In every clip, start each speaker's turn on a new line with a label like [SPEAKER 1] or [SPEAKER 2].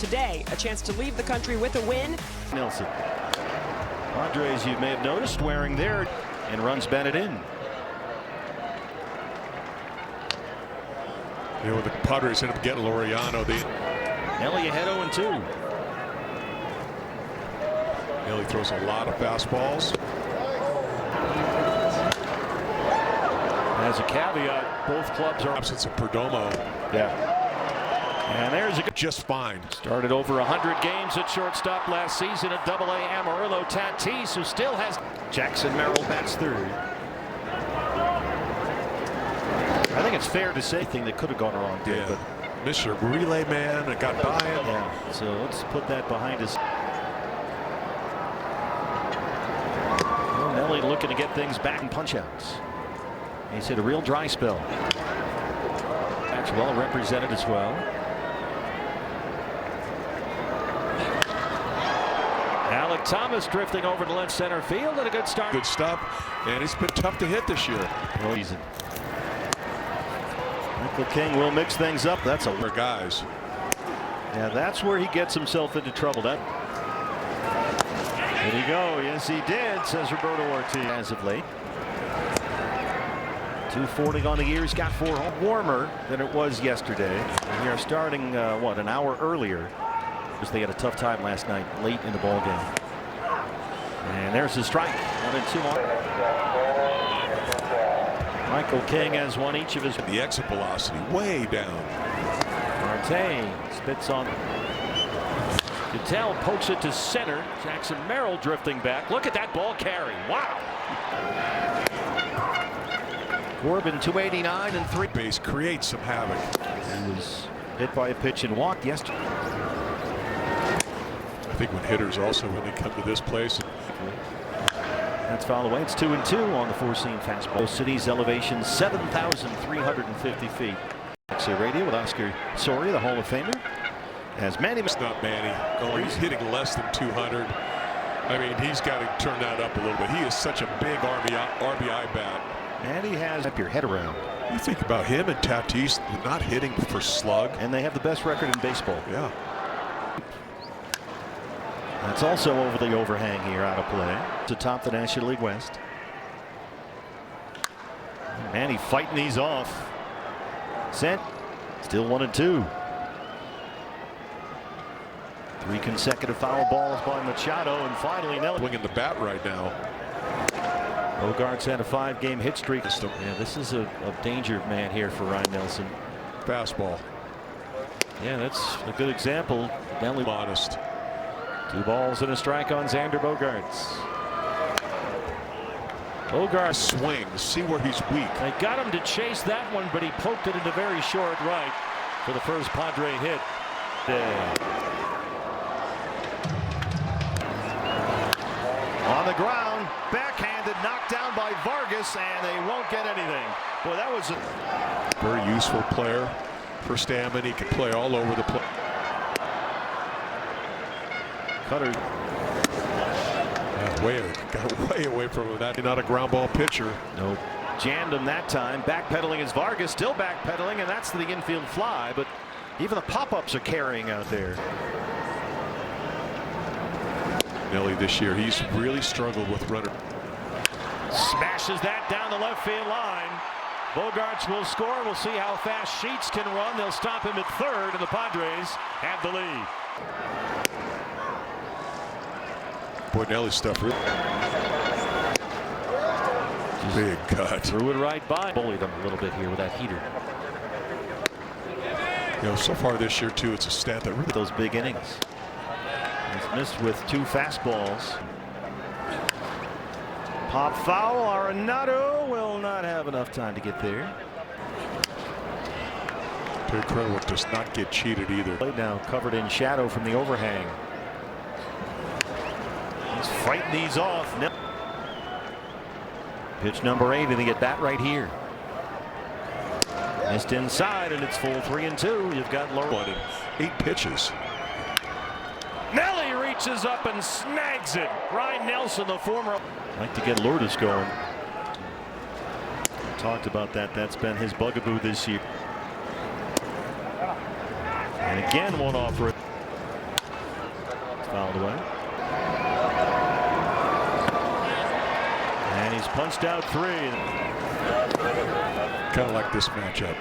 [SPEAKER 1] Today, a chance to leave the country with a win.
[SPEAKER 2] Nelson. Padres, you may have noticed, wearing their and runs Bennett in.
[SPEAKER 3] You know, the Padres end up getting Laureano.
[SPEAKER 2] Nelly ahead 0-2.
[SPEAKER 3] Nelly throws a lot of fastballs.
[SPEAKER 2] As a caveat, both clubs are
[SPEAKER 3] Absence of Perdomo.
[SPEAKER 2] Yeah. And there's a
[SPEAKER 3] Just fine.
[SPEAKER 2] started over 100 games at shortstop last season at AA Amarillo. Tatis, who still has Jackson Merrill bats third. I think it's fair to say thing that could have gone wrong did, but
[SPEAKER 3] Mr. Relay Man and got by him.
[SPEAKER 2] Yeah, so let's put that behind us. Well, Nelly looking to get things back in punch-outs. He's hit a real dry spell. That's well represented as well. Alec Thomas drifting over to left center field and a good start.
[SPEAKER 3] Good stuff, and it's been tough to hit this year.
[SPEAKER 2] Well, Michael King will mix things up. That's a
[SPEAKER 3] For guys.
[SPEAKER 2] Yeah, that's where he gets himself into trouble. That. Did he go? Yes, he did, says Roberto Ortiz. As of late. 240 on the year. He's got 4 home. Warmer than it was yesterday. We are starting, what, an hour earlier. Because they had a tough time last night, late in the ball game. And there's his strike. 1-2 on. Michael King has won each of his.
[SPEAKER 3] The exit velocity way down.
[SPEAKER 2] Marte spits on. Cattell pokes it to center. Jackson Merrill drifting back. Look at that ball carry. Wow. Corbin 289 and 3.
[SPEAKER 3] Base creates some havoc.
[SPEAKER 2] He was hit by a pitch and walked yesterday.
[SPEAKER 3] I think when hitters also when they come to this place.
[SPEAKER 2] That's foul away. It's 2-2 on the four-seam fastball. City's elevation 7,350 feet. XA Radio with Oscar Soria, the Hall of Famer. As Manny.
[SPEAKER 3] It's not Manny. Oh, he's hitting less than 200. I mean, he's got to turn that up a little bit. He is such a big RBI bat.
[SPEAKER 2] And he has up your head around.
[SPEAKER 3] You think about him and Tatis not hitting for slug.
[SPEAKER 2] And they have the best record in baseball.
[SPEAKER 3] Yeah.
[SPEAKER 2] That's also over the overhang here out of play to top the National League West. Manny fighting these off. Sent. Still 1-2. 3 consecutive foul balls by Machado, and finally Nelly
[SPEAKER 3] Swinging the bat right now.
[SPEAKER 2] Bogart's had a 5-game hit streak. Yeah, this is a danger man here for Ryan Nelson.
[SPEAKER 3] Fastball.
[SPEAKER 2] Yeah, that's a good example. Nelly
[SPEAKER 3] Modest.
[SPEAKER 2] 2 balls and a strike on Xander Bogaerts. Bogaerts
[SPEAKER 3] Swing. See where he's weak.
[SPEAKER 2] They got him to chase that one, but he poked it into very short right for the first Padre hit. On the ground, backhanded, knocked down by Vargas, and they won't get anything. Boy, that was a
[SPEAKER 3] very useful player for Stammen. He can play all over the place.
[SPEAKER 2] Cutter.
[SPEAKER 3] Got way away from him. That not a ground ball pitcher.
[SPEAKER 2] Nope. Jammed him that time. Backpedaling is Vargas, still backpedaling, and that's the infield fly. But even the pop-ups are carrying out there.
[SPEAKER 3] Nelly this year, he's really struggled with runner.
[SPEAKER 2] Smashes that down the left field line. Bogaerts will score. We'll see how fast Sheets can run. They'll stop him at third, and the Padres have the lead.
[SPEAKER 3] Boy, Nelly's stuff really big cut.
[SPEAKER 2] Threw it right by. Bullied them a little bit here with that heater.
[SPEAKER 3] You know, so far this year too, it's a stat that really
[SPEAKER 2] those big innings. He's missed with 2 fastballs. Pop foul. Arenado will not have enough time to get there.
[SPEAKER 3] Big Credit does not get cheated either.
[SPEAKER 2] Played now covered in shadow from the overhang. He's fighting these off. Pitch number 8, and they get that right here. Missed inside, and it's full 3-2. You've got Lower.
[SPEAKER 3] 8 pitches.
[SPEAKER 2] Nelly reaches up and snags it. Ryan Nelson, the former. Like to get Lourdes going. Talked about that. That's been his bugaboo this year. And again, won't offer it. Fouled away. And he's punched out 3.
[SPEAKER 3] Kind of like this matchup.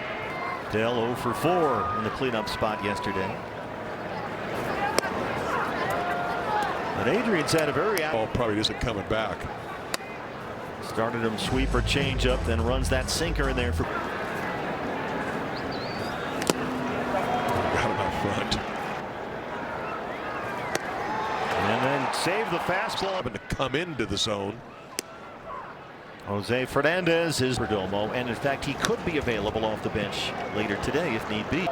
[SPEAKER 2] Dale 0 for 4 in the cleanup spot yesterday. But Adrian's had a very
[SPEAKER 3] Ball probably isn't coming back.
[SPEAKER 2] started him sweeper changeup, then runs that sinker in there for.
[SPEAKER 3] Got him out front.
[SPEAKER 2] And then save the fastball.
[SPEAKER 3] Having to come into the zone.
[SPEAKER 2] Jose Fernandez is Perdomo, and in fact he could be available off the bench later today if need be.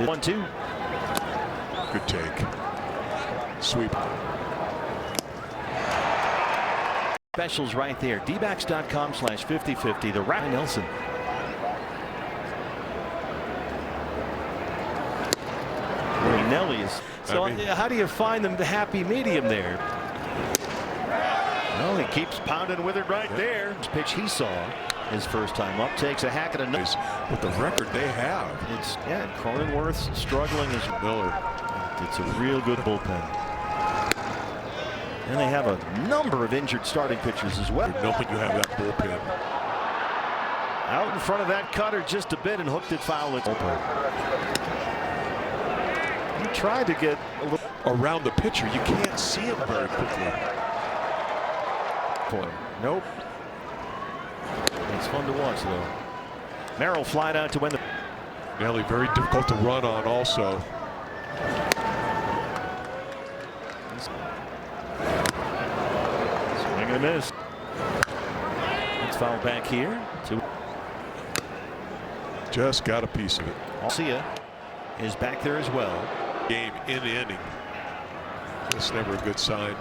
[SPEAKER 2] 1-2.
[SPEAKER 3] Good take. Sweep.
[SPEAKER 2] Specials right there. dbacks.com/5050. The Ryan Nelson. Nelly is. So how do you find the happy medium there? Well, he keeps pounding with it right there. This pitch he saw his first time up, takes a hack at a nose.
[SPEAKER 3] With the record they have.
[SPEAKER 2] It's Cronenworth struggling as Miller. It's a real good bullpen. And they have a number of injured starting pitchers as well.
[SPEAKER 3] Knowing you have that bullpen.
[SPEAKER 2] Out in front of that cutter just a bit and hooked it foul. It's open. He tried to get a little
[SPEAKER 3] around the pitcher. You can't see him very quickly.
[SPEAKER 2] Nope. It's fun to watch though. Merrill flied out to win the.
[SPEAKER 3] Nelly very difficult to run on also.
[SPEAKER 2] Swing and a miss. It's fouled back here.
[SPEAKER 3] Just got a piece of it.
[SPEAKER 2] Garcia is back there as well.
[SPEAKER 3] Game in the inning. That's never a good sign.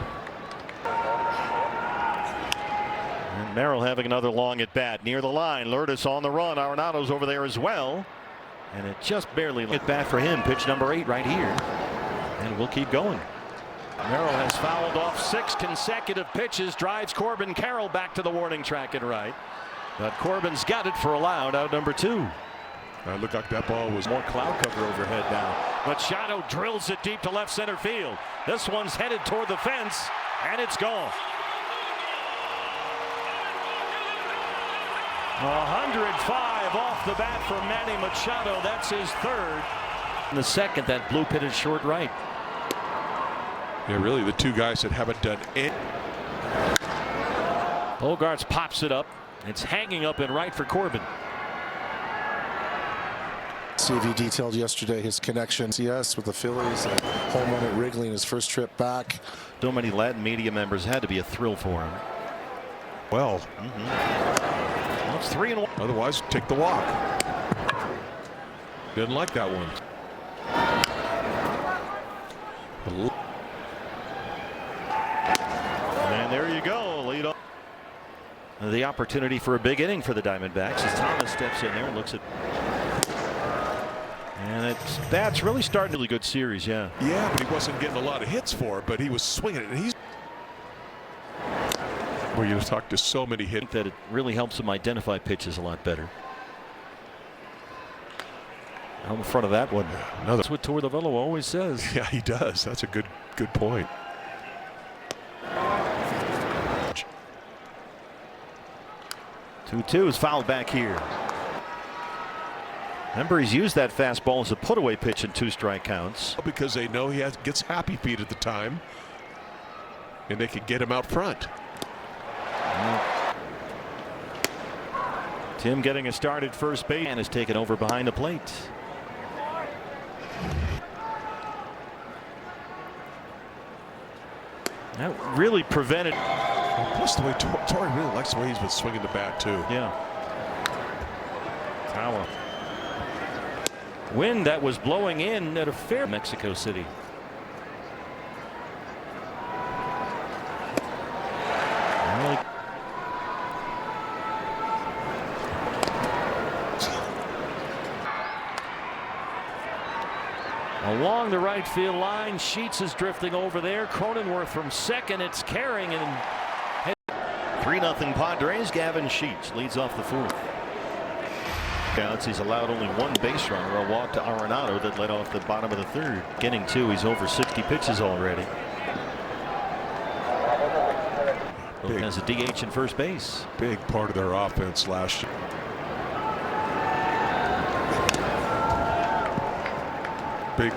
[SPEAKER 2] And Merrill having another long at bat near the line. Lourdes on the run. Arenado's over there as well. And it just barely at bat for him. Pitch number 8 right here. And we'll keep going. Merrill has fouled off 6 consecutive pitches. Drives Corbin Carroll back to the warning track and right. But Corbin's got it for allowed out number 2.
[SPEAKER 3] Looked like that ball was
[SPEAKER 2] more cloud cover overhead now. Machado drills it deep to left center field. This one's headed toward the fence and it's gone. 105 off the bat for Manny Machado. That's his 3rd. In the 2nd, that blue pit is short right.
[SPEAKER 3] Yeah, really the 2 guys that haven't done it.
[SPEAKER 2] Bogarts pops it up. It's hanging up in right for Corbin.
[SPEAKER 4] CV detailed yesterday his connection with the Phillies, and home run at Wrigley in his first trip back.
[SPEAKER 2] So many Latin media members, had to be a thrill for him.
[SPEAKER 3] Well,
[SPEAKER 2] Well, it's 3-1.
[SPEAKER 3] Otherwise, take the walk. Didn't like that one.
[SPEAKER 2] And there you go. Lead off. The opportunity for a big inning for the Diamondbacks as Thomas steps in there and looks at. And that's really starting a really good series. Yeah,
[SPEAKER 3] but he wasn't getting a lot of hits for it, but he was swinging it. And he's. Well, you talk to so many hits.
[SPEAKER 2] I think that it really helps him identify pitches a lot better. Out in front of that one. That's what Tortorella always says.
[SPEAKER 3] Yeah, he does. That's a good point.
[SPEAKER 2] Two is fouled back here. Remember, he's used that fastball as a put-away pitch in 2 strike counts.
[SPEAKER 3] Because they know he gets happy feet at the time, and they can get him out front.
[SPEAKER 2] Tim getting a start at first base and is taken over behind the plate. That really prevented.
[SPEAKER 3] Plus the way Torrey really likes the way he's been swinging the bat too.
[SPEAKER 2] Yeah. Tower. Wind that was blowing in at a fair Mexico City. Along the right field line, Sheets is drifting over there. Cronenworth from second. It's carrying and 3-0 Padres. Gavin Sheets leads off the 4th. Counts. He's allowed only one base runner, a walk to Arenado that led off the bottom of the third. Getting two, he's over 60 pitches already. Has a DH in first base.
[SPEAKER 3] Big part of their offense last year. Big.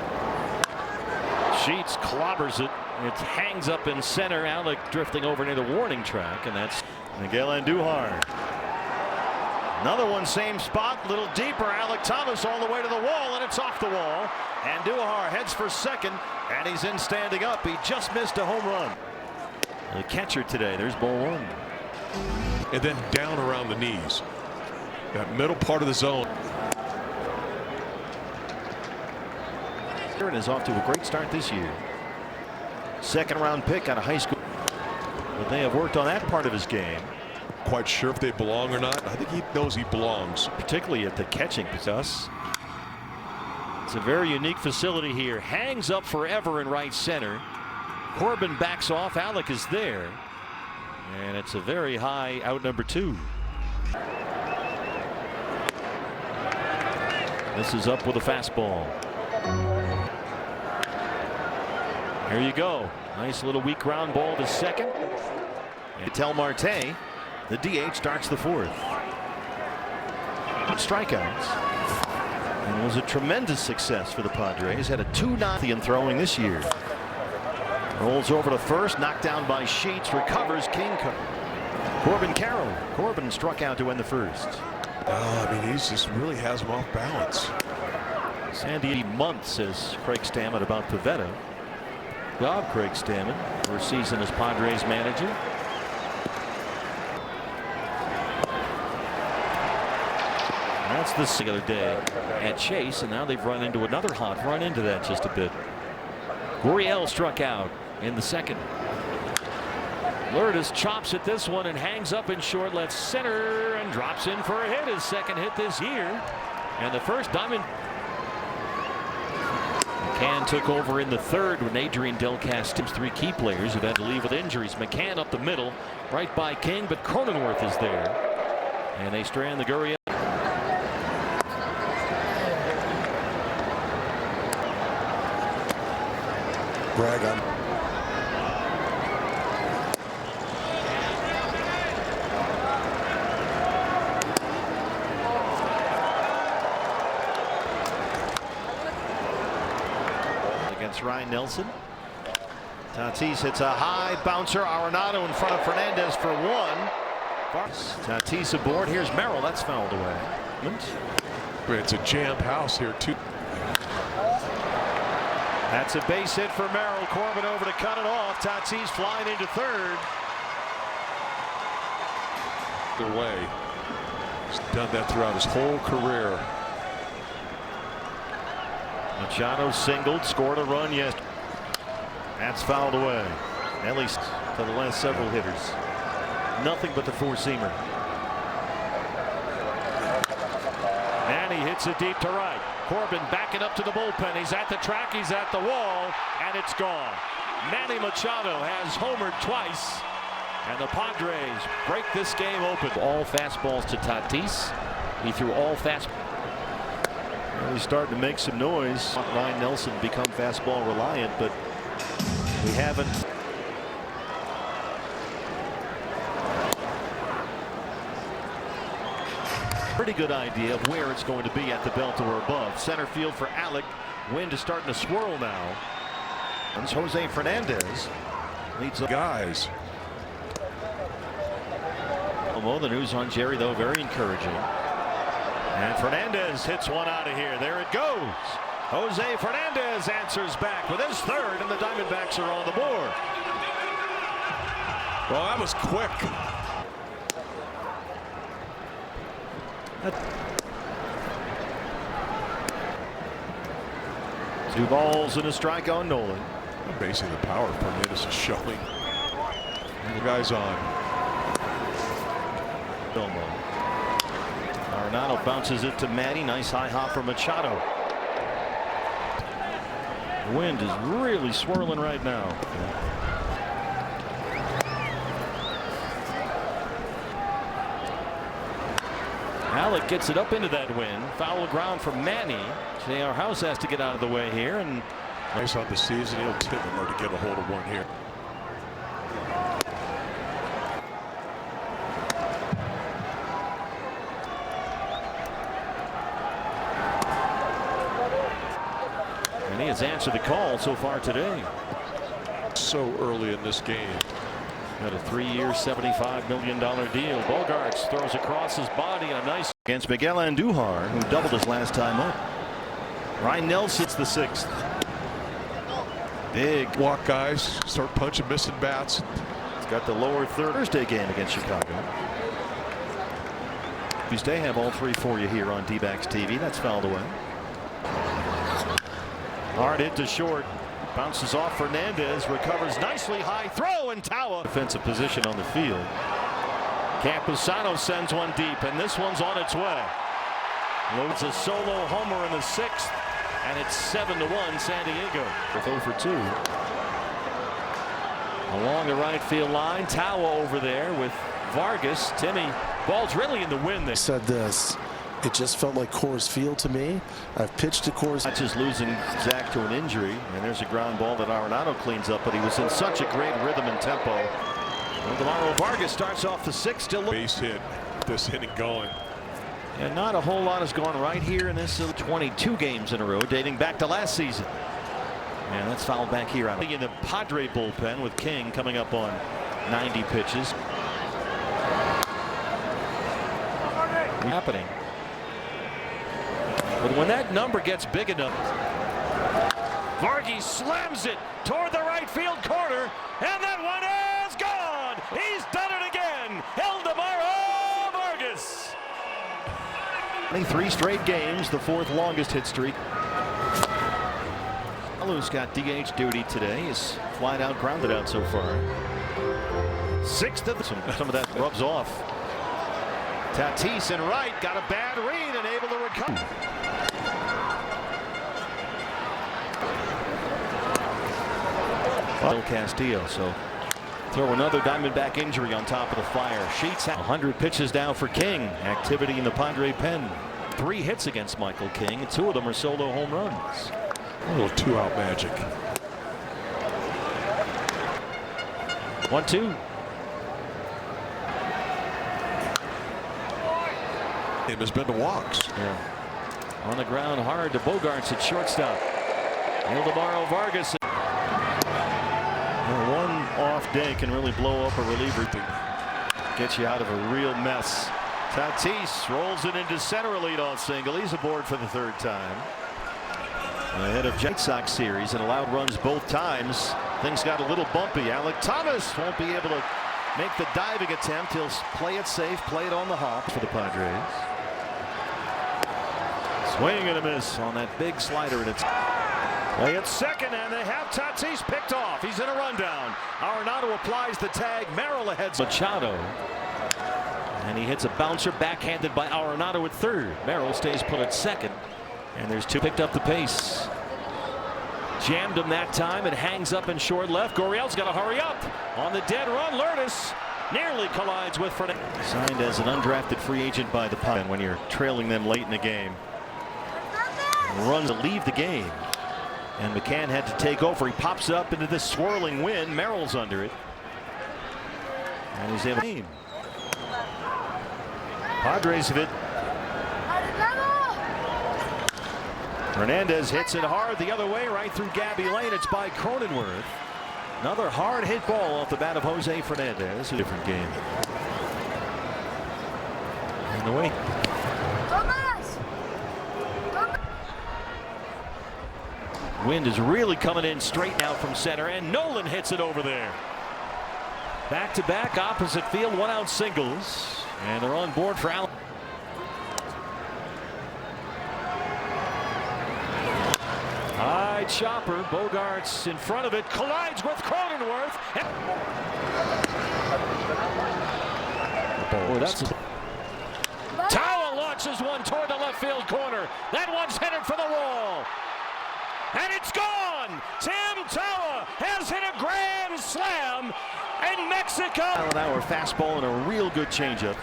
[SPEAKER 2] Sheets clobbers it. It hangs up in center. Alec drifting over near the warning track, and that's Miguel Andujar. Another one, same spot, a little deeper. Alec Thomas all the way to the wall, and it's off the wall. Andujar heads for second, and he's in standing up. He just missed a home run. The catcher today, there's ball one.
[SPEAKER 3] And then down around the knees. That middle part of the zone.
[SPEAKER 2] Aaron is off to a great start this year. Second round pick out of high school. But they have worked on that part of his game.
[SPEAKER 3] Quite sure if they belong or not. I think he knows he belongs.
[SPEAKER 2] Particularly at the catching position. It's a very unique facility here. Hangs up forever in right center. Corbin backs off. Alec is there. And it's a very high out number two. This is up with a fastball. Here you go. Nice little weak ground ball to second. And Tel Marte, the DH, starts the fourth. Strikeouts. And was a tremendous success for the Padres. Had a 2-0 throwing this year. Rolls over to first, knocked down by Sheets, recovers. King Corbin Carroll. Corbin struck out to end the first.
[SPEAKER 3] I mean, he just really has him off balance.
[SPEAKER 2] Sandy months, says Craig Stammen about Pivetta. Job, Craig Stammen, first season as Padres manager. That's the other day at Chase, and now they've run into another hot run into that just a bit. Gurriel struck out in the second. Lourdes chops at this one and hangs up in short, left center, and drops in for a hit. His second hit this year. And the first Diamond. McCann took over in the third when Adrian Delcast's three key players who've had to leave with injuries. McCann up the middle, right by King, but Cronenworth is there. And they strand the Gurriel.
[SPEAKER 4] Brag on.
[SPEAKER 2] Against Ryan Nelson. Tatis hits a high bouncer. Arenado in front of Fernandez for one. Tatis aboard. Here's Merrill. That's fouled away.
[SPEAKER 3] It's a jammed house here too.
[SPEAKER 2] That's a base hit for Merrill. Corbin over to cut it off. Tatis flying into third.
[SPEAKER 3] Away. He's done that throughout his whole career.
[SPEAKER 2] Machado singled, scored a run yesterday. That's fouled away. At least for the last several hitters. Nothing but the four-seamer. And he hits it deep to right. Corbin backing up to the bullpen. He's at the track, he's at the wall, and it's gone. Manny Machado has homered twice, and the Padres break this game open. All fastballs to Tatis. He threw all fastballs. Well, he's starting to make some noise. Ryan Nelson become fastball reliant, but we haven't. Pretty good idea of where it's going to be at the belt or above. Center field for Alec. Wind is starting to swirl now. And Jose Fernandez leads the guys. Well, the news on Jerry, though, very encouraging. And Fernandez hits one out of here. There it goes. Jose Fernandez answers back with his third, and the Diamondbacks are on the board.
[SPEAKER 3] Well, that was quick.
[SPEAKER 2] 2 balls and a strike on Nolan.
[SPEAKER 3] Basically, the power Fernandez is showing. And the guy's on.
[SPEAKER 2] Arenado bounces it to Manny. Nice high hop for Machado. The wind is really swirling right now. Alec gets it up into that wind. Foul ground from Manny. J.R. House has to get out of the way here. And
[SPEAKER 3] nice on the season. He'll tip him or to get a hold of one here.
[SPEAKER 2] And he has answered the call so far today.
[SPEAKER 3] So early in this game.
[SPEAKER 2] Got a 3-year, $75 million deal. Bogarts throws across his body a nice against Miguel Andujar, who doubled his last time up. Ryan Nelson hits the 6th. Big
[SPEAKER 3] walk guys, start punching missing bats.
[SPEAKER 2] He's got the lower third Thursday game against Chicago. We stay have all 3 for you here on D-backs TV. That's fouled away. Hard hit to short. Bounces off Fernandez, recovers nicely, high throw, and Tawa. Defensive position on the field. Camposano sends one deep, and this one's on its way. It's a solo homer in the 6th, and it's 7-1 San Diego. With 0 for 2. Along the right field line, Tawa over there with Vargas. Timmy, ball's really in the wind there.
[SPEAKER 4] Said this. It just felt like Coors Field to me. I've pitched to Coors.
[SPEAKER 2] Not just losing Zach to an injury, and there's a ground ball that Arenado cleans up, but he was in such a great rhythm and tempo. Well, Vargas starts off the 6th, still
[SPEAKER 3] base hit. This inning going.
[SPEAKER 2] And not a whole lot has gone right here in this 22 games in a row, dating back to last season. And that's fouled back here out in the Padre bullpen with King coming up on 90 pitches. Happening. But when that number gets big enough, Vargas slams it toward the right field corner, and that one is gone. He's done it again. Ildemaro Vargas. 23 straight games, the 4th longest hit streak. Alu's got DH duty today. He's flied out, grounded out so far. 6th of some of that rubs off. Tatis in right, got a bad read and able to recover. Castillo, so throw another Diamondback injury on top of the fire. Sheets 100 pitches down for King. Activity in the Padre pen. 3 hits against Michael King, and 2 of them are solo home runs.
[SPEAKER 3] A little 2-out magic.
[SPEAKER 2] 1-2.
[SPEAKER 3] Him has been to walks.
[SPEAKER 2] Yeah. On the ground hard to Bogarts at shortstop. Ildemaro Vargas. One off day can really blow up a reliever to get you out of a real mess. Tatis rolls it into center, a leadoff single. He's aboard for the 3rd time. Ahead of White Sox series and allowed runs both times. Things got a little bumpy. Alec Thomas won't be able to make the diving attempt. He'll play it safe, play it on the hop for the Padres. Swing and a miss on that big slider, and it's play at second, and they have Tatis picked off. He's in a rundown. Arenado applies the tag. Merrill ahead. Machado, and he hits a bouncer backhanded by Arenado at 3rd. Merrill stays put at 2nd, and there's 2. Picked up the pace. Jammed him that time. It hangs up in short left. Gurriel's got to hurry up on the dead run. Lourdes nearly collides with Fernandez. Signed as an undrafted free agent by the Padres when you're trailing them late in the game. Runs to leave the game, and McCann had to take over. He pops up into this swirling wind. Merrill's under it, and he's able to. Padres have it. Hernandez hits it hard the other way, right through Gabby Lane. It's by Cronenworth. Another hard hit ball off the bat of Jose Fernandez. A different game. And the way. Wind is really coming in straight now from center, and Nolan hits it over there. Back to back, opposite field, 1-out singles, and they're on board for Allen. High chopper, Bogarts in front of it, collides with Cronenworth. Oh, that's Tawa launches one toward the left field corner. That one's headed for the wall. And it's gone. Tim Tawa has hit a grand slam in Mexico. Mile-an-hour fastball and a real good changeup.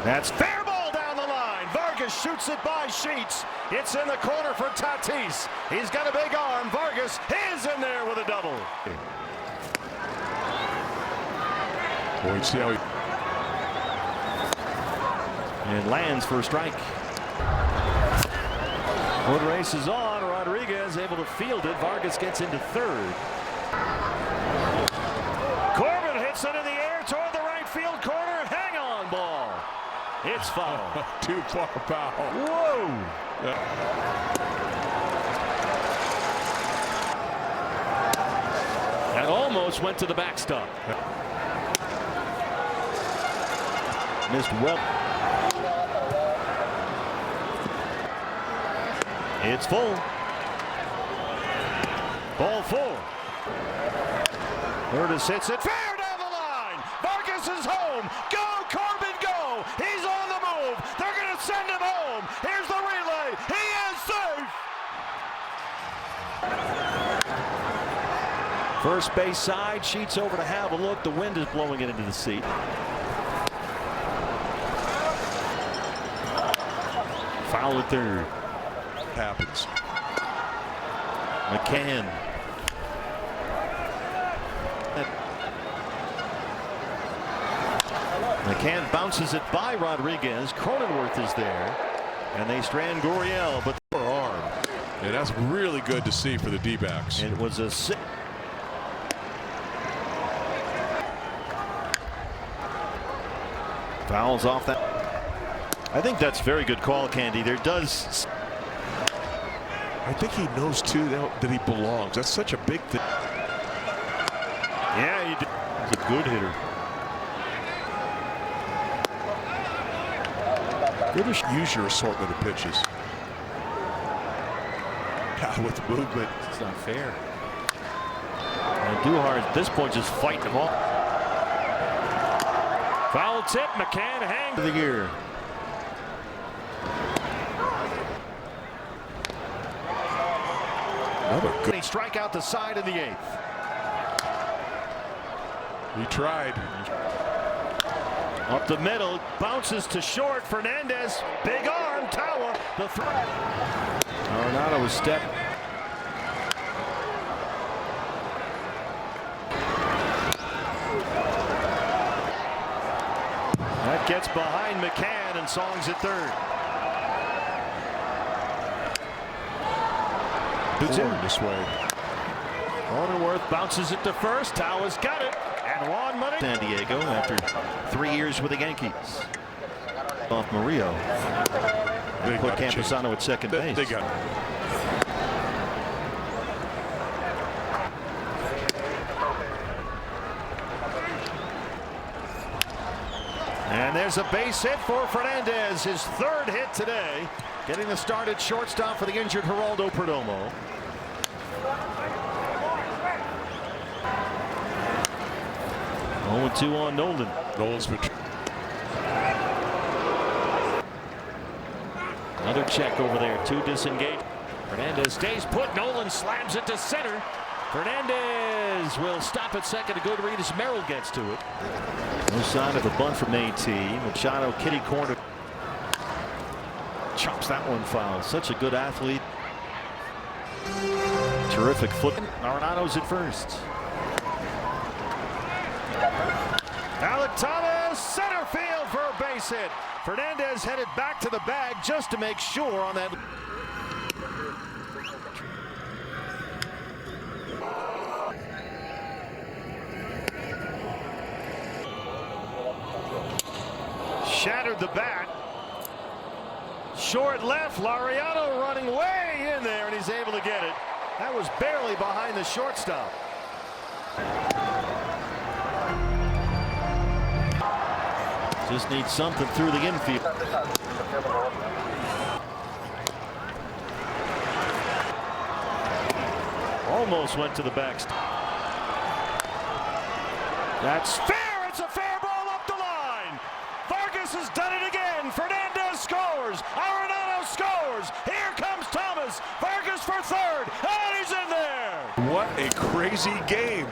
[SPEAKER 2] That's fair ball down the line. Vargas shoots it by Sheets. It's in the corner for Tatis. He's got a big arm. Vargas is in there with a double.
[SPEAKER 3] Boy, you see how he...
[SPEAKER 2] And lands for a strike. Foot race is on. Rodriguez able to field it. Vargas gets into third. Corbin hits it in the air toward the right field corner. Hang on ball. It's foul.
[SPEAKER 3] Too far foul.
[SPEAKER 2] Whoa. That almost went to the backstop. Missed well. It's full. Ball full. Curtis hits it fair down the line. Vargas is home. Go Corbin, go. He's on the move. They're going to send him home. Here's the relay. He is safe. First base side. Sheets over to have a look. The wind is blowing it into the seat. Foul at third.
[SPEAKER 3] Happens.
[SPEAKER 2] McCann. McCann bounces it by Rodriguez. Cronenworth is there. And they strand Gurriel, but the arm.
[SPEAKER 3] And that's really good to see for the D-backs.
[SPEAKER 2] It was a fouls off that. I think that's very good call, Candy. There does.
[SPEAKER 3] I think he knows too that he belongs. That's such a big thing.
[SPEAKER 2] Yeah, he did. He's a good hitter.
[SPEAKER 3] Good to use your assortment of pitches. With movement.
[SPEAKER 2] It's not fair. And Duhar at this point just fighting them all. Foul tip. McCann hangs to the gear.
[SPEAKER 3] Another good.
[SPEAKER 2] He strike out the side in the eighth.
[SPEAKER 3] He tried.
[SPEAKER 2] Up the middle, bounces to short. Fernandez, big arm. Tawa, the throw. Arenado was step. That gets behind McCann and Song's at third.
[SPEAKER 3] This way.
[SPEAKER 2] Cronenworth bounces it to first. Tawa's got it. And Juan Money. San Diego after 3 years with the Yankees. Off Murillo. They put Camposano at second base.
[SPEAKER 3] They got it.
[SPEAKER 2] And there's a base hit for Fernandez. His third hit today. Getting the start at shortstop for the injured Geraldo Perdomo. Oh, 2 on Nolan.
[SPEAKER 3] Nolan's been.
[SPEAKER 2] Another check over there. 2 disengaged. Fernandez stays put. Nolan slams it to center. Fernandez will stop at second. A good read as Merrill gets to it. No sign of a bunt from AT. Machado kitty corner. Chops that one foul. Such a good athlete. Terrific foot. Arenado's at first. Alec Thomas, center field for a base hit. Fernandez headed back to the bag just to make sure on that. Shattered the bat. Short left. Laureano running way in there, and he's able to get it. That was barely behind the shortstop. Just needs something through the infield. Almost went to the backstop. That's fair. It's a fair ball up the line. Vargas has done it again. Fernandez scores. Arenado scores. Here comes Thomas. Vargas for third. And he's in there.
[SPEAKER 3] What a crazy game.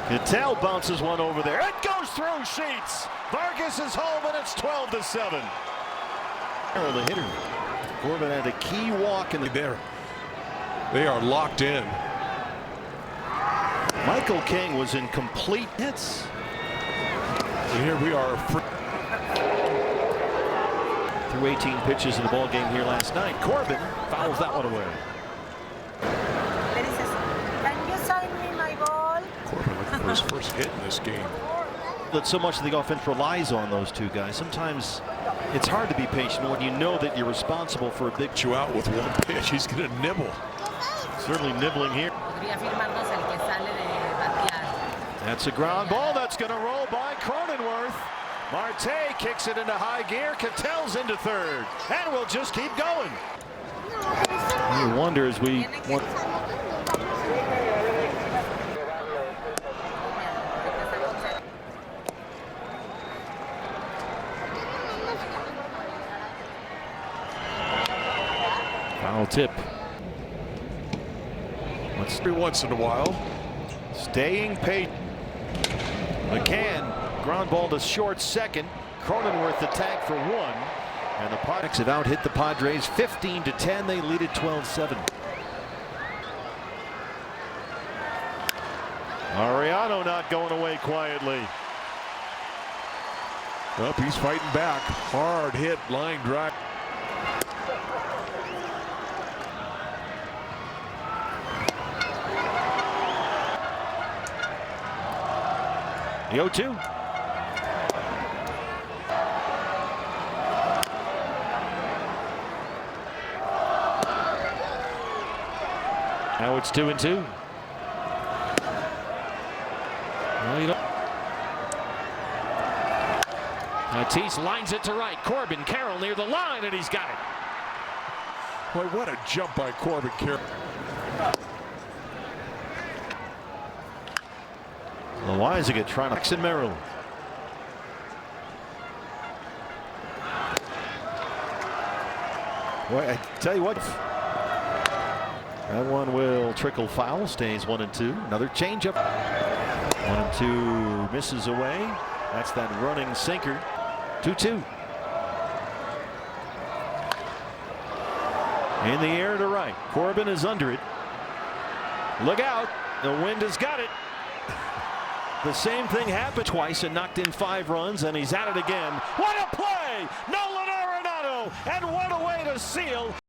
[SPEAKER 2] Cattell bounces one over there. It goes through Sheets. Vargas is home, and it's 12-7. The hitter. Corbin had a key walk in the
[SPEAKER 3] there. They are locked in.
[SPEAKER 2] Michael King was in complete hits.
[SPEAKER 3] And here we are.
[SPEAKER 2] Through 18 pitches in the ball game here last night. Corbin fouls that one away.
[SPEAKER 5] Can you sign me my ball?
[SPEAKER 3] Corbin looking for his first hit in this game.
[SPEAKER 2] That so much of the offense relies on those two guys. Sometimes it's hard to be patient when you know that you're responsible for a big
[SPEAKER 3] You out with one pitch. He's going to nibble.
[SPEAKER 2] Certainly nibbling here. That's a ground ball that's going to roll by Cronenworth. Marte kicks it into high gear. Cattell's into third, and we'll just keep going. You wonder as we want. Foul tip.
[SPEAKER 3] Every once in a while.
[SPEAKER 2] Staying patient. McCann, ground ball to short second. Cronenworth the tag for one. And the Padres have out-hit the Padres 15-10. They lead it 12-7. Ariano not going away quietly.
[SPEAKER 3] Up, he's fighting back. Hard hit, line drive.
[SPEAKER 2] The 0-2. Now it's 2-2. Well, you don't. Tatis lines it to right. Corbin Carroll near the line, and he's got it.
[SPEAKER 3] Boy, what a jump by Corbin Carroll.
[SPEAKER 2] Loizaga trying to Jackson Merrill. Boy, I tell you what, that one will trickle foul. Stays 1-2. Another changeup. 1-2 misses away. That's that running sinker. 2-2. In the air to right. Corbin is under it. Look out. The wind has got it. The same thing happened twice and knocked in 5 runs, and he's at it again. What a play! Nolan Arenado, and what a way to seal.